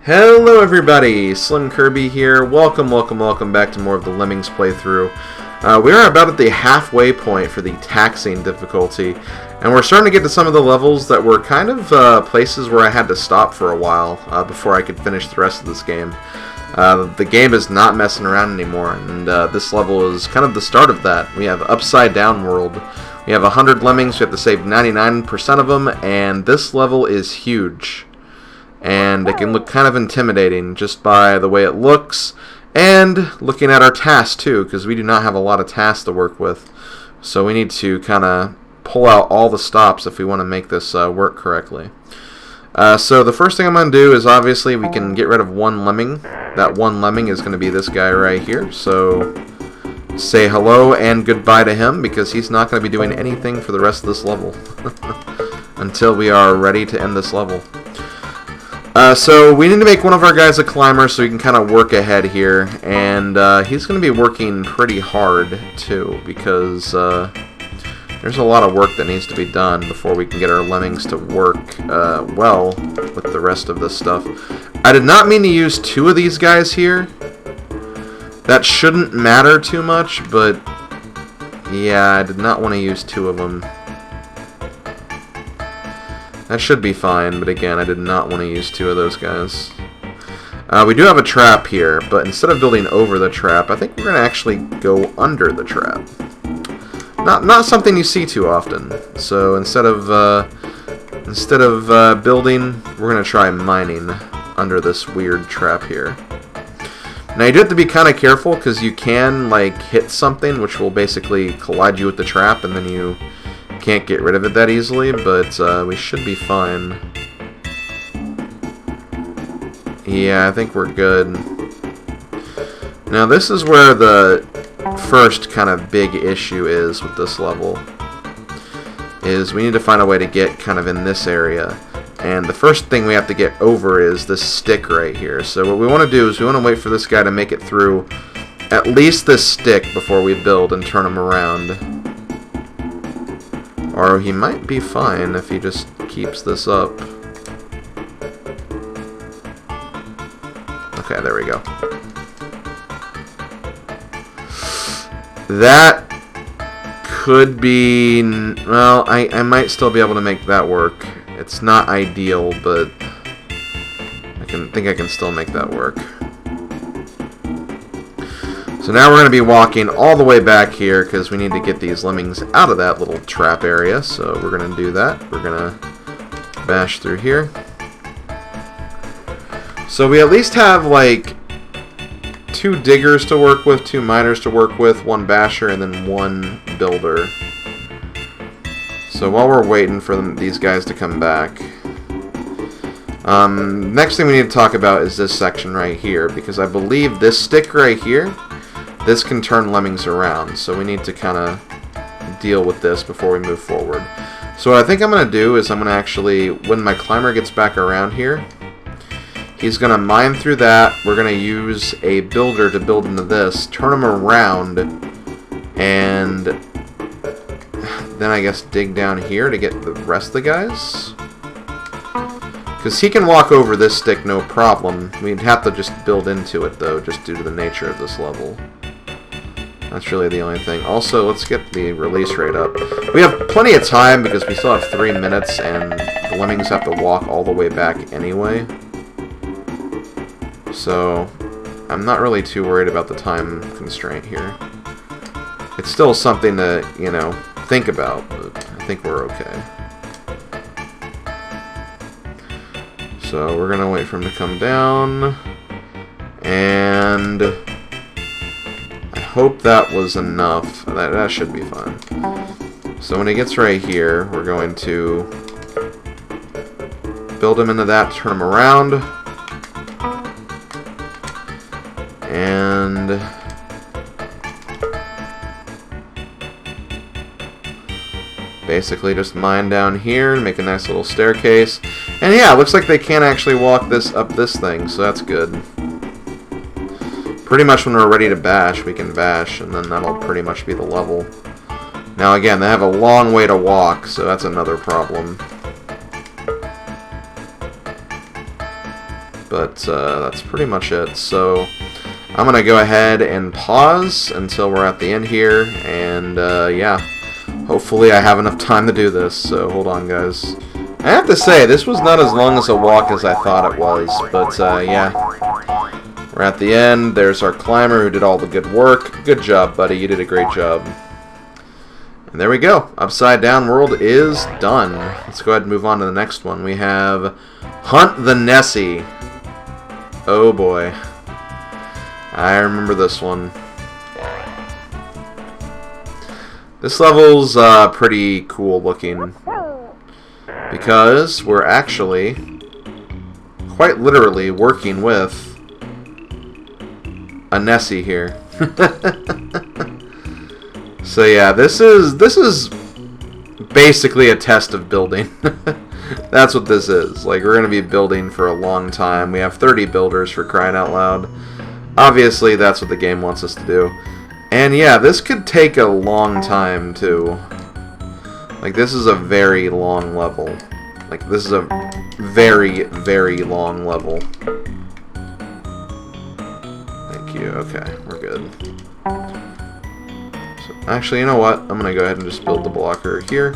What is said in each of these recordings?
Hello everybody, SlimKirby here. Welcome back to more of the Lemmings playthrough. We are about at the halfway point for the taxing difficulty, and we're starting to get to some of the levels that were kind of places where I had to stop for a while before I could finish the rest of this game. The game is not messing around anymore, and this level is kind of the start of that. We have Upsidedown World. We have 100 Lemmings, we have to save 99% of them, and this level is huge. And it can look kind of intimidating just by the way it looks, and looking at our tasks too, because we do not have a lot of tasks to work with. So we need to kind of pull out all the stops if we want to make this work correctly. So the first thing I'm going to do is obviously we can get rid of one lemming. That one lemming is going to be this guy right here. So say hello and goodbye to him, because he's not going to be doing anything for the rest of this level until we are ready to end this level. So we need to make one of our guys a climber so he can kind of work ahead here, and he's going to be working pretty hard too, because there's a lot of work that needs to be done before we can get our lemmings to work well with the rest of this stuff. I did not mean to use two of these guys here. That shouldn't matter too much, but yeah, I did not want to use two of them. That should be fine, but again, I did not want to use two of those guys. We do have a trap here, but instead of building over the trap, I think we're going to actually go under the trap. Not something you see too often. So instead of building, we're going to try mining under this weird trap here. Now you do have to be kind of careful, because you can like hit something which will basically collide you with the trap, and then you can't get rid of it that easily, but we should be fine. Yeah, I think we're good. Now this is where the first kind of big issue is with this level, is we need to find a way to get kind of in this area. And the first thing we have to get over is this stick right here. So what we want to do is we want to wait for this guy to make it through at least this stick before we build and turn him around. Or he might be fine if he just keeps this up. Okay, there we go. That could be... well, I might still be able to make that work. It's not ideal, but I think I can still make that work. So now we're going to be walking all the way back here, because we need to get these lemmings out of that little trap area. So we're going to do that. We're going to bash through here. So we at least have like 2 diggers to work with, 2 miners to work with, 1 basher, and then 1 builder. So while we're waiting for these guys to come back, next thing we need to talk about is this section right here, because I believe this stick right here, this can turn lemmings around, so we need to kind of deal with this before we move forward. So what I think I'm going to do is I'm going to actually, when my climber gets back around here, he's going to mine through that. We're going to use a builder to build into this, turn him around, and then I guess dig down here to get the rest of the guys. Because he can walk over this stick no problem. We'd have to just build into it though, just due to the nature of this level. That's really the only thing. Also, let's get the release rate up. We have plenty of time because we still have 3 minutes, and the lemmings have to walk all the way back anyway. So, I'm not really too worried about the time constraint here. It's still something to, you know, think about, but I think we're okay. So, we're going to wait for him to come down, and I hope that was enough. That should be fine. So when he gets right here, we're going to build him into that, turn him around, and basically just mine down here and make a nice little staircase. And yeah, it looks like they can actually walk this up this thing, so that's good. Pretty much when we're ready to bash, we can bash, and then that'll pretty much be the level. Now again, they have a long way to walk, so that's another problem. but that's pretty much it. So I'm going to go ahead and pause until we're at the end here, and yeah, hopefully I have enough time to do this, so hold on, guys. I have to say, this was not as long as a walk as I thought it was, but yeah. We're at the end. There's our climber who did all the good work. Good job, buddy. You did a great job. And there we go. Upsidedown World is done. Let's go ahead and move on to the next one. We have Hunt the Nessy. Oh boy. I remember this one. This level's pretty cool looking, because we're actually quite literally working with a Nessy here. So yeah, this is basically a test of building. That's what this is. Like, we're going to be building for a long time. We have 30 builders, for crying out loud. Obviously, that's what the game wants us to do. And yeah, this could take a long time, too. Like, this is a very long level. Like, this is a very, very long level. Thank you. Okay, we're good. So, actually, you know what? I'm going to go ahead and just build the blocker here.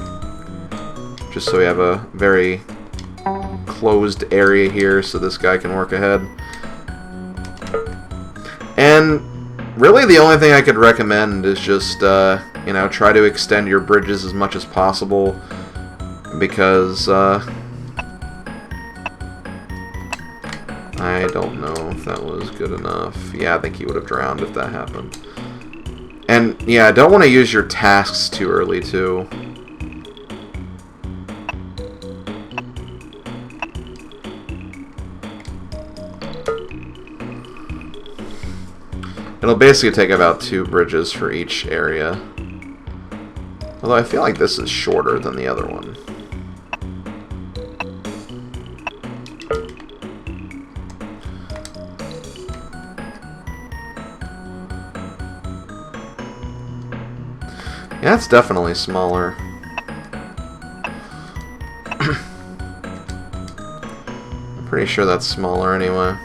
Just so we have a very closed area here so this guy can work ahead. And really the only thing I could recommend is just, you know, try to extend your bridges as much as possible, because I don't know if that was good enough. Yeah, I think he would have drowned if that happened. And yeah, don't want to use your tasks too early too. It'll basically take about 2 bridges for each area. Although I feel like this is shorter than the other one. Yeah, it's definitely smaller. I'm pretty sure that's smaller anyway.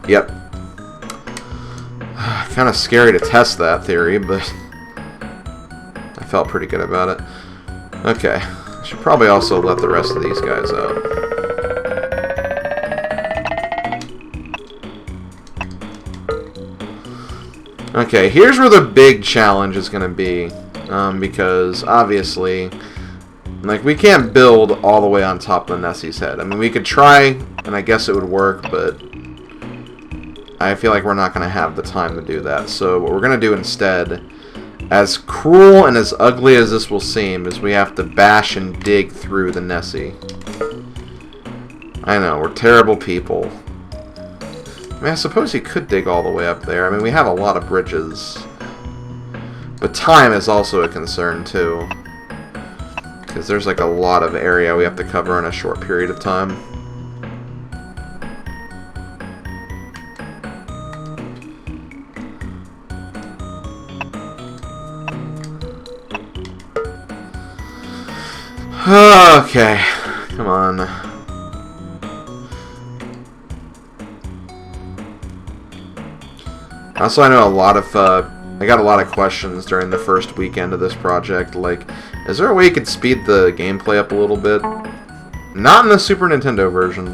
Yep. Kind of scary to test that theory, but I felt pretty good about it. Okay. I should probably also let the rest of these guys out. Okay, here's where the big challenge is going to be. Because, obviously, like, we can't build all the way on top of the Nessy's head. I mean, we could try, and I guess it would work, but I feel like we're not going to have the time to do that. So what we're going to do instead, as cruel and as ugly as this will seem, is we have to bash and dig through the Nessy. I know, we're terrible people. I mean, I suppose you could dig all the way up there. I mean, we have a lot of bridges. But time is also a concern, too. Because there's like a lot of area we have to cover in a short period of time. Okay, come on. Also, I know a lot of, I got a lot of questions during the first weekend of this project, like, is there a way you could speed the gameplay up a little bit? Not in the Super Nintendo version.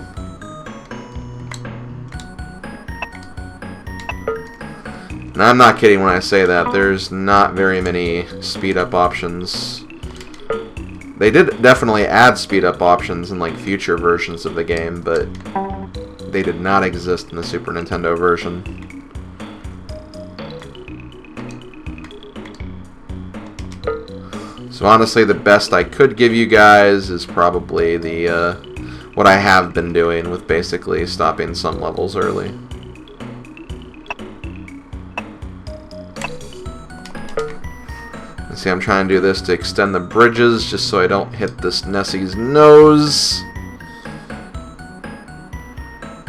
And I'm not kidding when I say that, there's not very many speed up options. They did definitely add speed-up options in like future versions of the game, but they did not exist in the Super Nintendo version. So honestly, the best I could give you guys is probably the what I have been doing, with basically stopping some levels early. See, I'm trying to do this to extend the bridges just so I don't hit this Nessy's nose.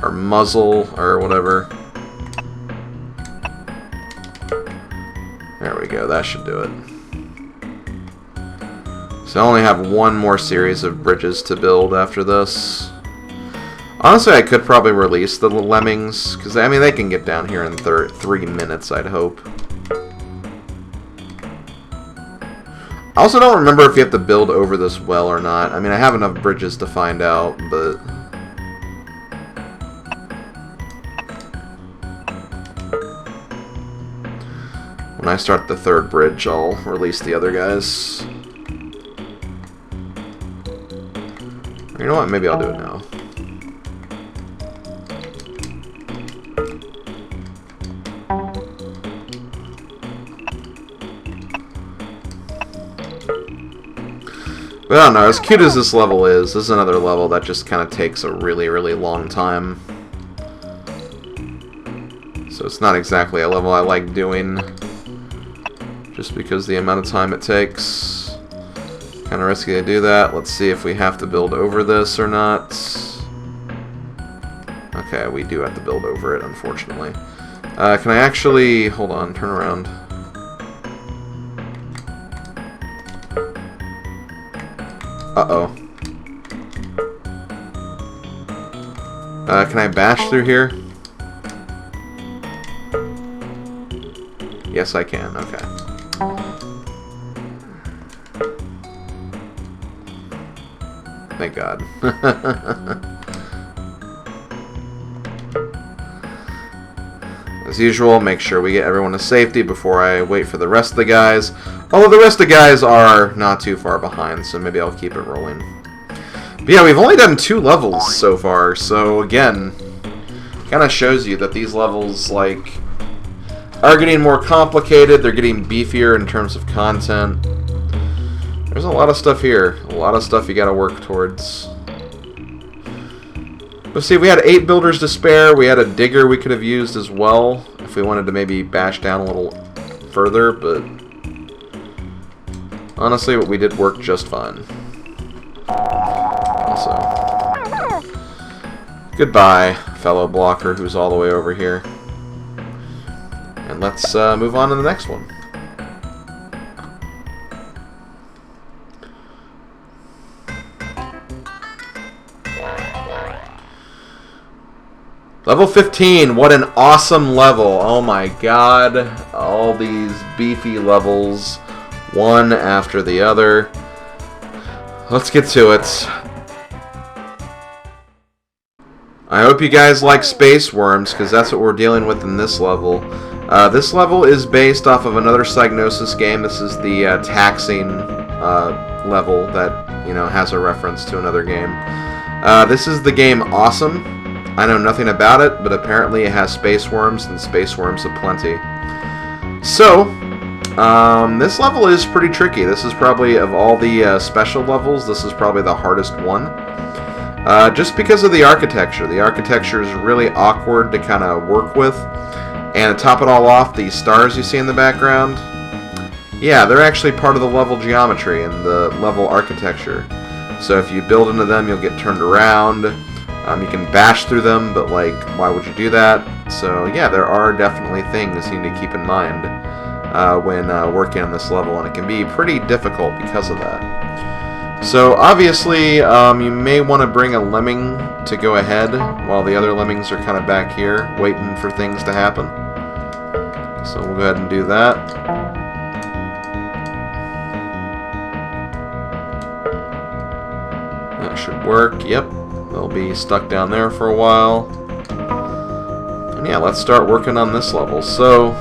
Or muzzle, or whatever. There we go, that should do it. So I only have one more series of bridges to build after this. Honestly, I could probably release the Lemmings, because, I mean, they can get down here in 3 minutes, I'd hope. I also don't remember if you have to build over this well or not. I mean, I have enough bridges to find out, but... when I start the 3rd bridge, I'll release the other guys. You know what? Maybe I'll do it now. But I don't know, as cute as this level is, this is another level that just kind of takes a really, really long time. So it's not exactly a level I like doing, just because the amount of time it takes. Kind of risky to do that. Let's see if we have to build over this or not. Okay, we do have to build over it, unfortunately. Can I actually... hold on, turn around. Uh-oh. Can I bash through here? Yes, I can. Okay. Thank God. As usual, make sure we get everyone to safety before I wait for the rest of the guys. Although the rest of the guys are not too far behind, so maybe I'll keep it rolling. But yeah, we've only done 2 levels so far, so again, kind of shows you that these levels, like, are getting more complicated, they're getting beefier in terms of content. There's a lot of stuff here, a lot of stuff you gotta work towards. But see, we had 8 builders to spare, we had a digger we could have used as well, if we wanted to maybe bash down a little further, but honestly, what we did worked just fine. Also, goodbye, fellow blocker who's all the way over here. And let's move on to the next one. Level 15, what an awesome level. Oh my god, all these beefy levels, one after the other. Let's get to it. I hope you guys like space worms, because that's what we're dealing with in this level. This level is based off of another Psygnosis game. This is the taxing level that, you know, has a reference to another game. This is the game Awesome. I know nothing about it, but apparently it has space worms, and space worms aplenty. So, this level is pretty tricky. This is probably, of all the special levels, this is probably the hardest one. Just because of the architecture. The architecture is really awkward to kind of work with. And to top it all off, the stars you see in the background, yeah, they're actually part of the level geometry and the level architecture. So if you build into them, you'll get turned around. You can bash through them, but, like, why would you do that? So, yeah, there are definitely things you need to keep in mind when working on this level, and it can be pretty difficult because of that. So, obviously, you may want to bring a lemming to go ahead while the other lemmings are kind of back here, waiting for things to happen. So, we'll go ahead and do that. That should work, yep. They'll be stuck down there for a while. And yeah, let's start working on this level. So,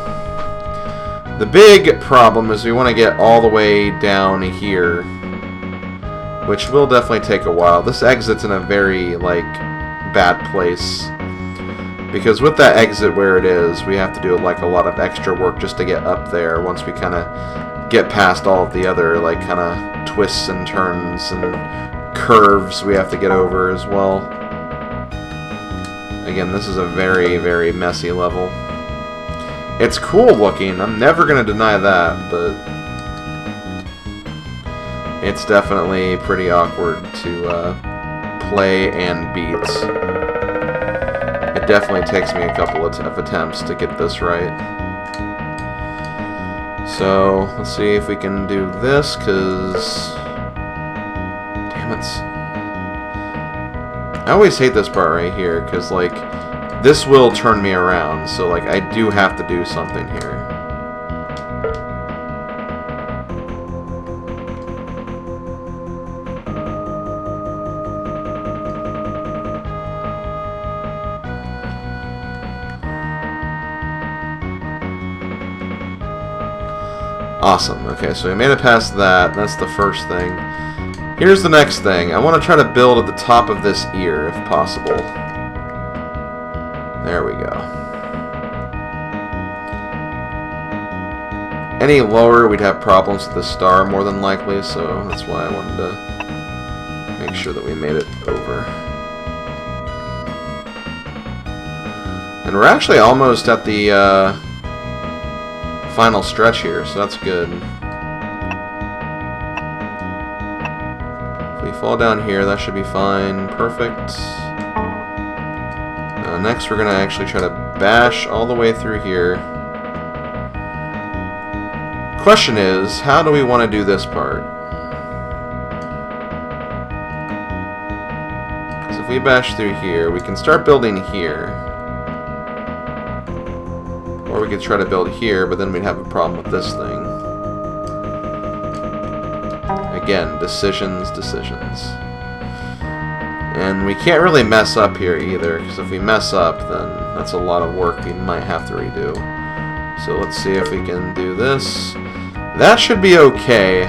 the big problem is we want to get all the way down here, which will definitely take a while. This exit's in a very, like, bad place, because with that exit where it is, we have to do, like, a lot of extra work just to get up there once we kind of get past all of the other, like, kind of twists and turns and curves we have to get over as well. Again, this is a very, very messy level. It's cool looking, I'm never going to deny that, but it's definitely pretty awkward to play and beat. It definitely takes me a couple of attempts to get this right. So, let's see if we can do this, because... Damn it. I always hate this part right here, because, like, this will turn me around, so, like, I do have to do something here. Awesome. Okay, so we made it past that. That's the first thing. Here's the next thing. I want to try to build at the top of this ear, if possible. There we go. Any lower, we'd have problems with the star, more than likely, so that's why I wanted to make sure that we made it over. And we're actually almost at the final stretch here, so that's good. If we fall down here, that should be fine. Perfect. Next, we're going to actually try to bash all the way through here. Question is, how do we want to do this part? Because if we bash through here, we can start building here. Or we could try to build here, but then we'd have a problem with this thing. Again, decisions. And we can't really mess up here either, because if we mess up, then that's a lot of work we might have to redo. So let's see if we can do this. That should be okay.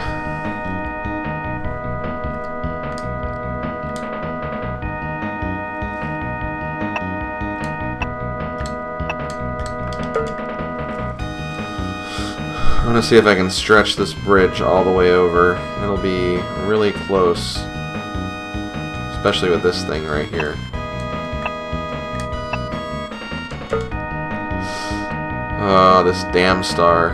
I'm going to see if I can stretch this bridge all the way over. It'll be really close. Especially with this thing right here. Oh, this damn star.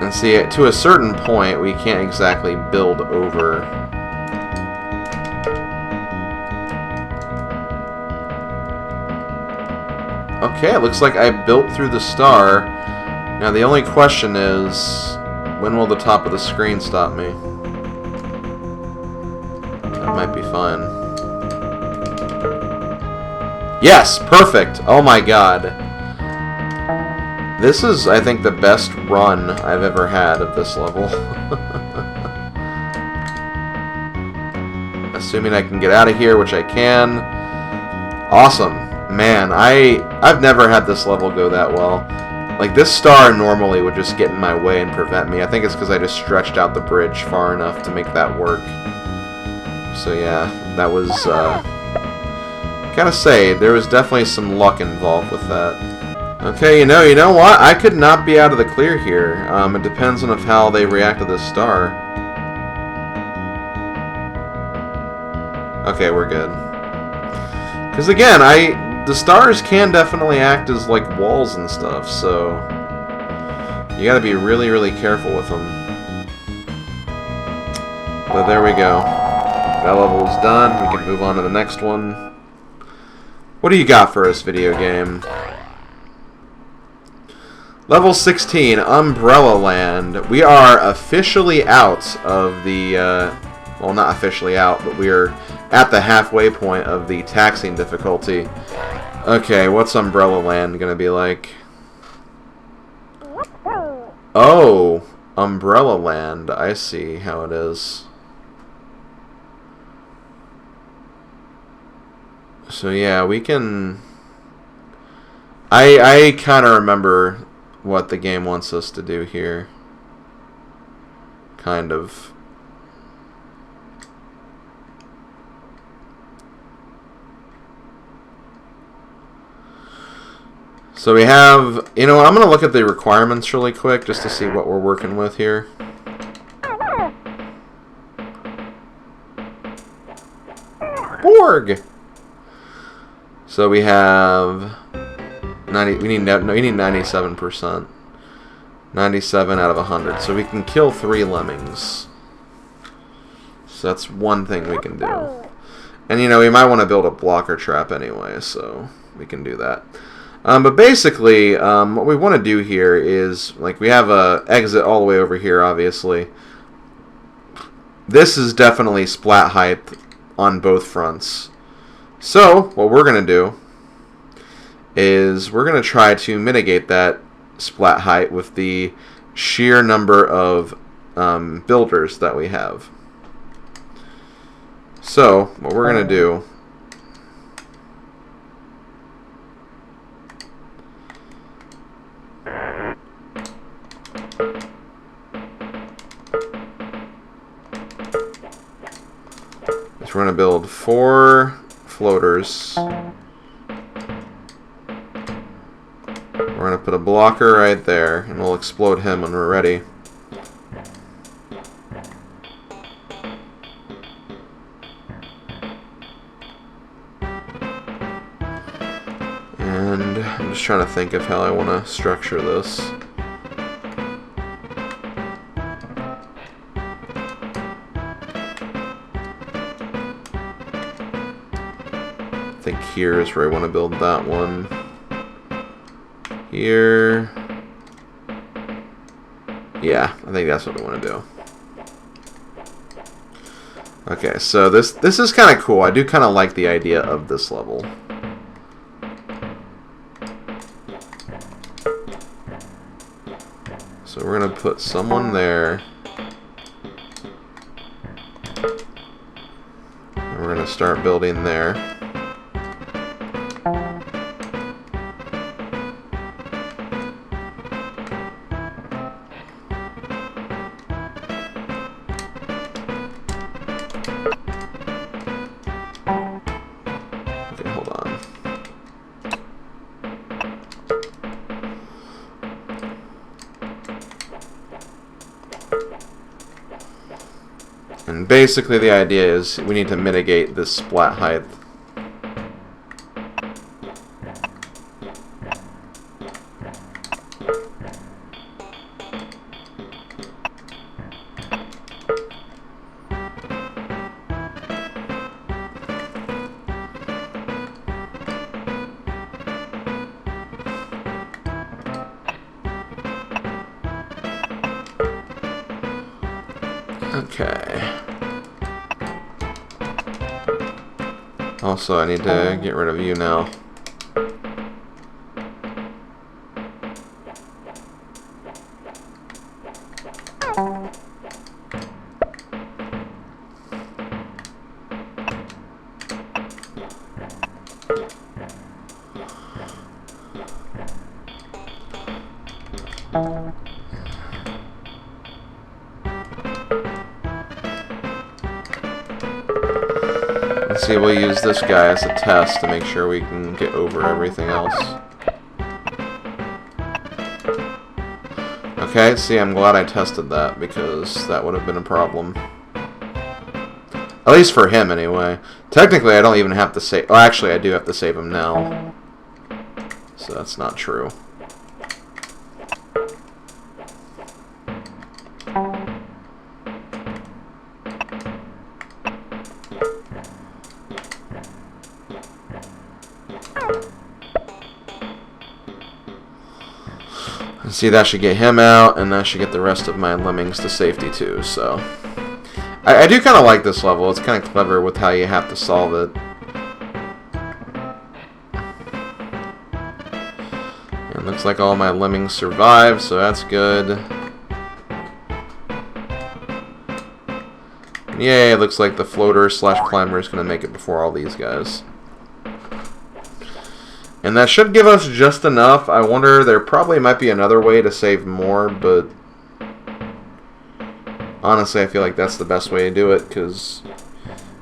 And see, to a certain point, we can't exactly build over. Okay, it looks like I built through the star. Now the only question is, when will the top of the screen stop me? That might be fine. Yes! Perfect! Oh my god. This is, I think, the best run I've ever had of this level. Assuming I can get out of here, which I can. Awesome. Man, I've never had this level go that well. Like, this star normally would just get in my way and prevent me. I think it's because I just stretched out the bridge far enough to make that work. So yeah, that was, gotta say, there was definitely some luck involved with that. Okay, you know what? I could not be out of the clear here. It depends on how they react to this star. Okay, we're good. Because again, the stars can definitely act as like walls and stuff, so you gotta be really, really careful with them. But there we go. That level is done. We can move on to the next one. What do you got for us, video game? Level 16, Umbrella Land. We are officially out of the, well, not officially out, but we are at the halfway point of the taxing difficulty. Okay, what's Umbrella Land gonna be like? Oh, Umbrella Land. I see how it is. So yeah, we can... I kind of remember what the game wants us to do here. Kind of. So we have, you know what, I'm going to look at the requirements really quick just to see what we're working with here. Borg! So we have 90, we need 97%. 97 out of 100. So we can kill 3 lemmings. So that's one thing we can do. And, you know, we might want to build a blocker trap anyway, so we can do that. But basically, what we want to do here is, like, we have a exit all the way over here, obviously. This is definitely splat height on both fronts. So, what we're going to do is we're going to try to mitigate that splat height with the sheer number of builders that we have. So, what we're going to do is we're going to build 4 floaters. We're going to put a blocker right there, and we'll explode him when we're ready. And I'm just trying to think of how I want to structure this. I think here is where I want to build that one. Here. Yeah, I think that's what we want to do. Okay, so this is kind of cool. I do kind of like the idea of this level. So we're going to put someone there. And we're going to start building there. Okay, hold on. And basically the idea is we need to mitigate this splat height. Okay. Also, I need to get rid of you now. Let's see, we'll use this guy as a test to make sure we can get over everything else. Okay, see, I'm glad I tested that, because that would have been a problem. At least for him, anyway. Technically, I don't even have to save... Oh, actually, I do have to save him now. So that's not true. See, that should get him out, and that should get the rest of my lemmings to safety too, so... I do kind of like this level. It's kind of clever with how you have to solve it. And it looks like all my lemmings survive, so that's good. Yay, it looks like the floater slash climber is going to make it before all these guys. And that should give us just enough. I wonder, there probably might be another way to save more, but honestly, I feel like that's the best way to do it, because,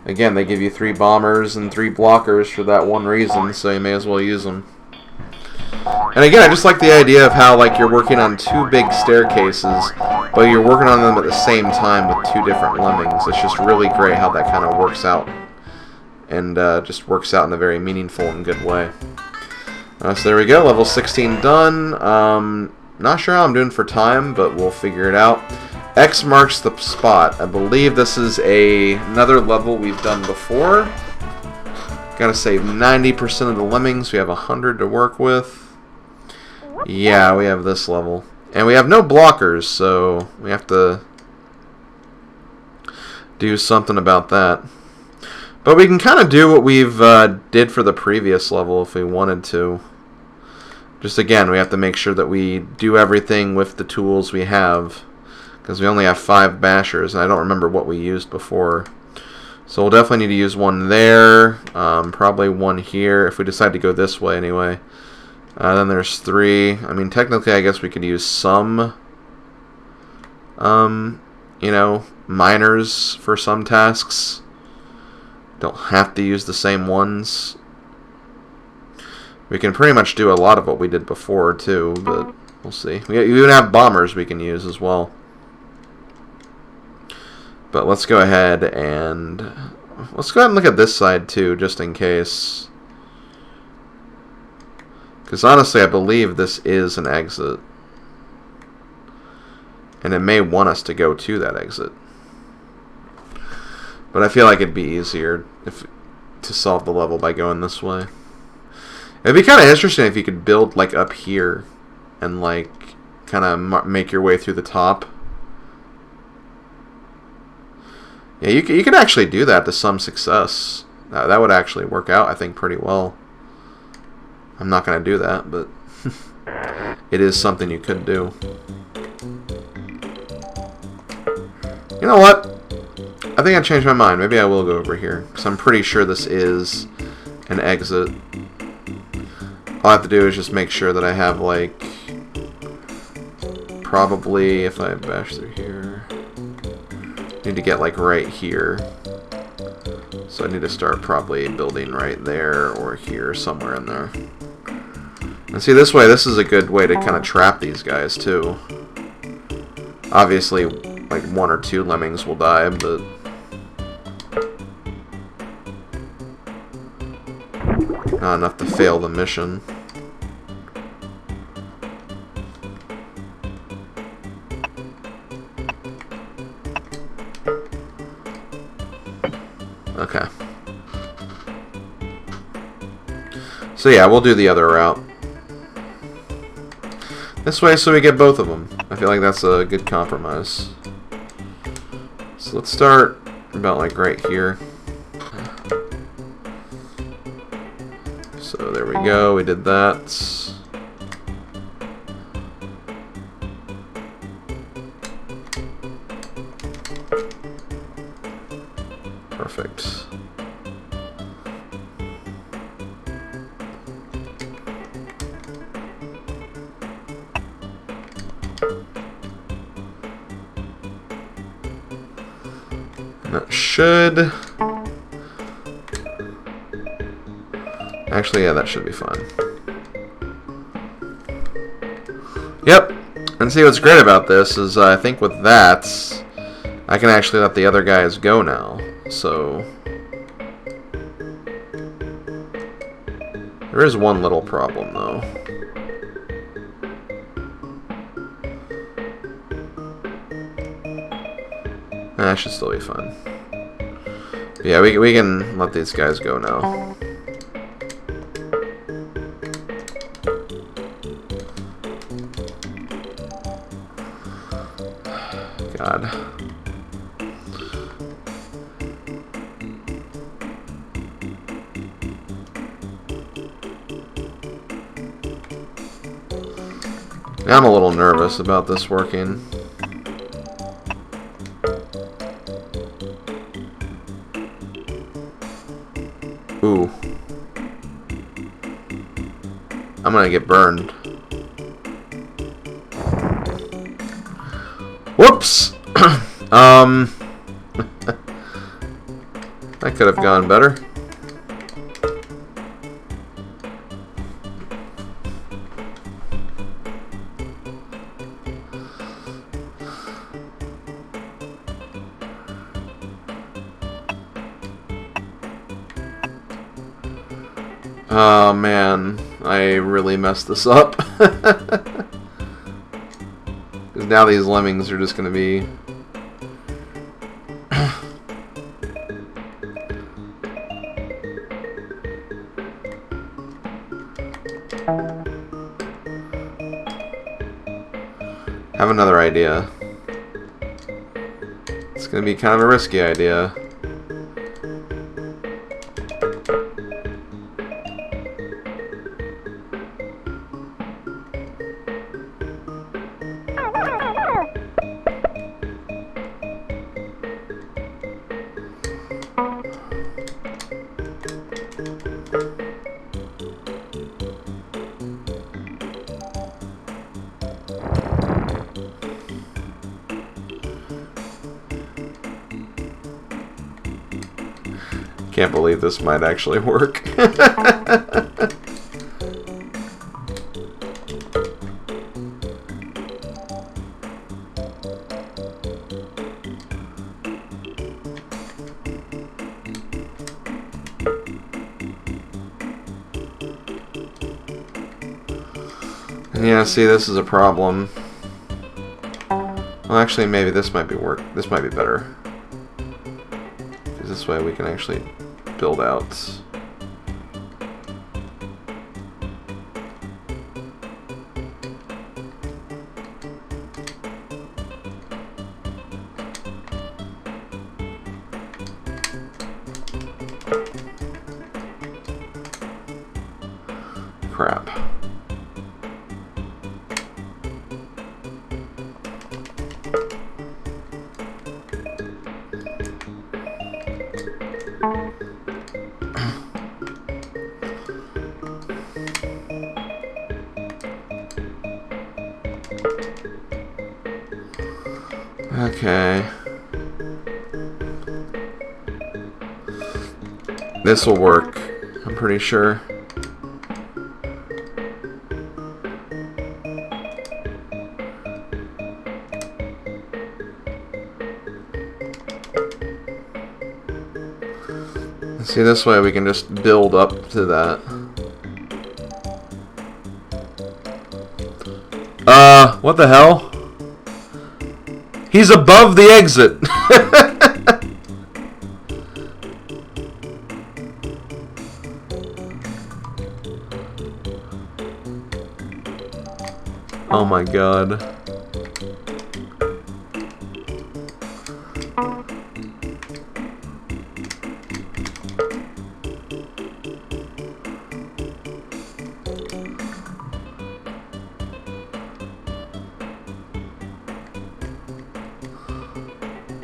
again, they give you 3 bombers and 3 blockers for that one reason, so you may as well use them. And again, I just like the idea of how, like, you're working on 2 big staircases, but you're working on them at the same time with 2 different lemmings. It's just really great how that kind of works out, and just works out in a very meaningful and good way. So there we go, level 16 done. not sure how I'm doing for time, but we'll figure it out. X marks the spot. I believe this is another level we've done before. Gotta save 90% of the lemmings. We have 100 to work with. Yeah, we have this level. And we have no blockers, so we have to do something about that. But we can kind of do what we've did for the previous level if we wanted to. Just again, we have to make sure that we do everything with the tools we have. Because we only have 5 bashers, and I don't remember what we used before. So we'll definitely need to use one there. Probably one here, if we decide to go this way anyway. Then there's 3. I mean, technically, I guess we could use some, you know, miners for some tasks. Don't have to use the same ones. We can pretty much do a lot of what we did before, too, but we'll see. We even have bombers we can use as well. But let's go ahead and look at this side, too, just in case. Because honestly, I believe this is an exit. And it may want us to go to that exit. But I feel like it'd be easier to solve the level by going this way. It'd be kind of interesting if you could build like up here and like kind of make your way through the top. Yeah, you could actually do that to some success. That would actually work out, I think, pretty well. I'm not going to do that, but it is something you could do. You know what? I think I changed my mind. Maybe I will go over here, because I'm pretty sure this is an exit. All I have to do is just make sure that I have, like, probably, if I bash through here, I need to get, like, right here. So I need to start probably building right there or here, somewhere in there. And see, this way, this is a good way to kind of trap these guys, too. Obviously, like, 1 or 2 lemmings will die, but not enough to fail the mission. Okay. So yeah, we'll do the other route. This way so we get both of them. I feel like that's a good compromise. So let's start about like right here. So there we go, we did that. Perfect. That should... Actually, yeah, that should be fine. Yep. And see, what's great about this is I think with that, I can actually let the other guys go now. So... There is one little problem, though. That should still be fine. But yeah, we can let these guys go now. God. Now I'm a little nervous about this working. Ooh. I'm gonna get burned. Whoops! That could have gone better. Oh man, I really messed this up. now these lemmings are just going to be... have another idea. It's going to be kind of a risky idea. Can't believe this might actually work. Yeah, see, this is a problem. Well, actually, maybe this might be This might be better. Because this way we can actually build out. Crap. Okay. This will work, I'm pretty sure. See, this way we can just build up to that. What the hell? He's above the exit! Oh my god.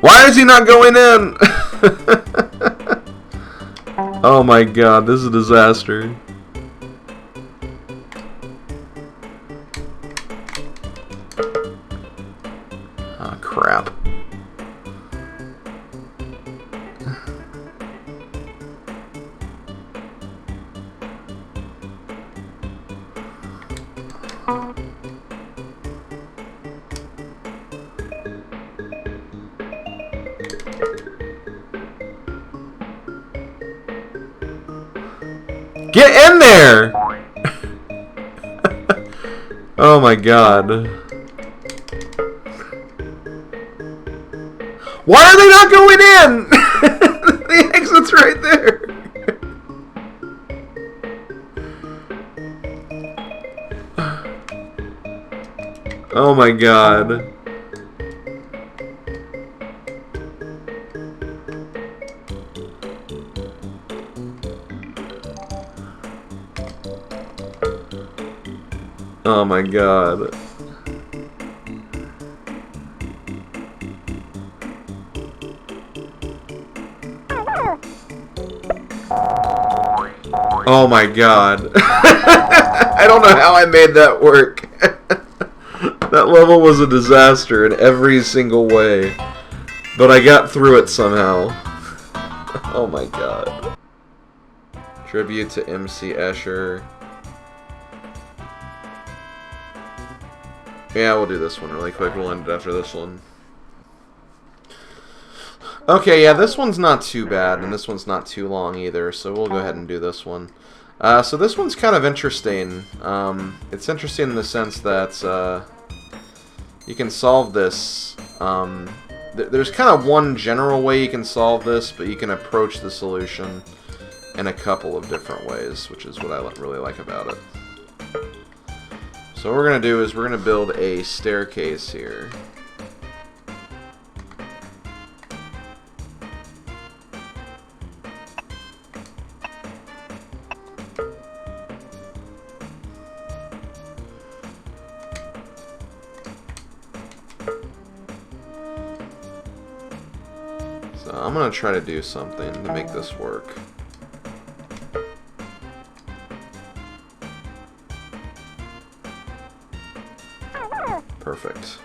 Why is he not going in? Oh my god, this is a disaster. Oh crap. Get in there! Oh my god. Why are they not going in? The exit's right there. Oh my god. Oh my god. Oh my god. I don't know how I made that work. That level was a disaster in every single way. But I got through it somehow. Oh my god. Tribute to MC Escher. Yeah, we'll do this one really quick. We'll end it after this one. Okay, yeah, this one's not too bad, and this one's not too long either, so we'll go ahead and do this one. So this one's kind of interesting. It's interesting in the sense that, you can solve this. There's kind of one general way you can solve this, but you can approach the solution in a couple of different ways, which is what I really like about it. So what we're going to do is we're going to build a staircase here. So I'm going to try to do something to make this work. Perfect.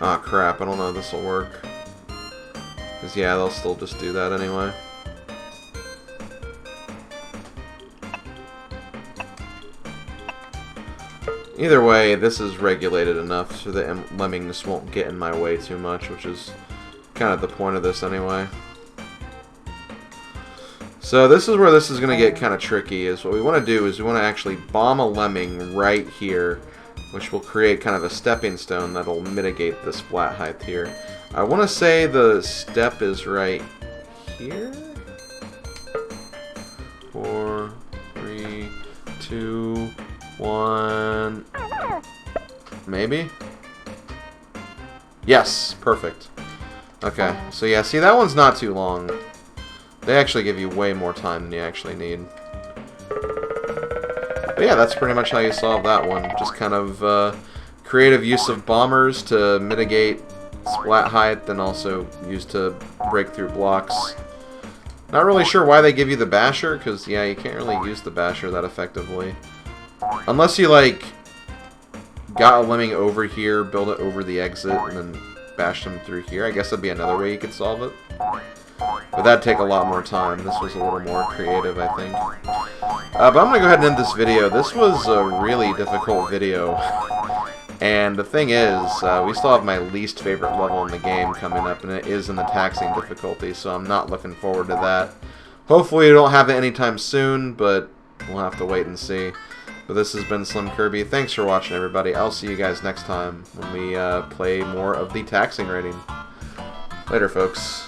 Ah, crap, I don't know if this will work. Because, yeah, they'll still just do that anyway. Either way, this is regulated enough so the lemmings won't get in my way too much, which is kind of the point of this anyway. So this is where this is going to get kind of tricky, is what we want to do is we want to actually bomb a lemming right here, which will create kind of a stepping stone that'll mitigate this flat height here. I want to say the step is right here. 4, 3, 2, 1. Maybe? Yes, perfect. Okay, so yeah, see, that one's not too long. They actually give you way more time than you actually need. But yeah, that's pretty much how you solve that one. Just kind of creative use of bombers to mitigate splat height, and also used to break through blocks. Not really sure why they give you the basher, because yeah, you can't really use the basher that effectively. Unless you, like, got a lemming over here, build it over the exit, and then bash them through here. I guess that'd be another way you could solve it. But that'd take a lot more time. This was a little more creative, I think. But I'm going to go ahead and end this video. This was a really difficult video. And the thing is, we still have my least favorite level in the game coming up, and it is in the taxing difficulty, so I'm not looking forward to that. Hopefully we don't have it anytime soon, but we'll have to wait and see. But this has been SlimKirby. Thanks for watching, everybody. I'll see you guys next time when we play more of the taxing rating. Later, folks.